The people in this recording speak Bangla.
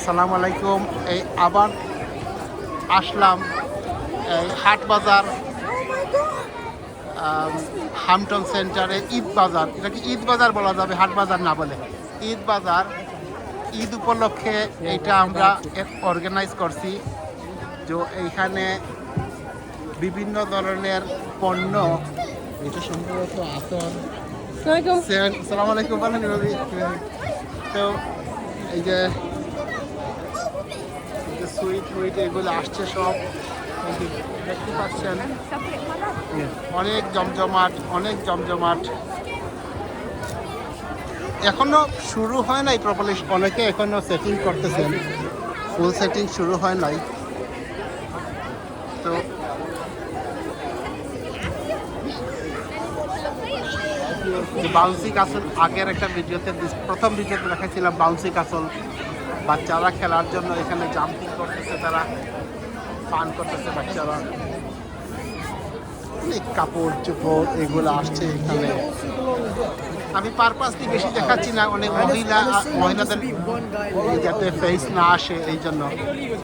আসসালামু আলাইকুম। এই আবার আসলাম এই হাট বাজার হামটন সেন্টারে ঈদ বাজার। এটাকে ঈদ বাজার বলা যাবে, হাট বাজার না বলে ঈদ বাজার। ঈদ উপলক্ষে এটা আমরা অর্গানাইজ করছি। যে এইখানে বিভিন্ন ধরনের পণ্য, এটা সম্ভবত আতর। আসসালামু আলাইকুম। তো এই যে সুইট টুইট এগুলো আসছে সব, দেখতে পাচ্ছেন অনেক জমজমাট, অনেক জমজমাট। এখনো শুরু হয় নাই প্রপারলি, অনেকে এখনো সেটিং করতেছেন, ফুল সেটিং শুরু হয় নাই। তো বাউন্সি কাসল আগের একটা ভিডিওতে, প্রথম ভিডিওতে দেখাচ্ছিলাম বাউন্সি কাসল বাচ্চারা খেলার জন্য এখানে জাম্পিং করতেছে, তারা ফান করতেছে বাচ্চারা। অনেক কাপড় চোপড় এগুলো আসছে এখানে। আমি পারপাসলি বেশি দেখাচ্ছি না, অনেক মহিলাদের যাতে ফেস না আসে এই জন্য।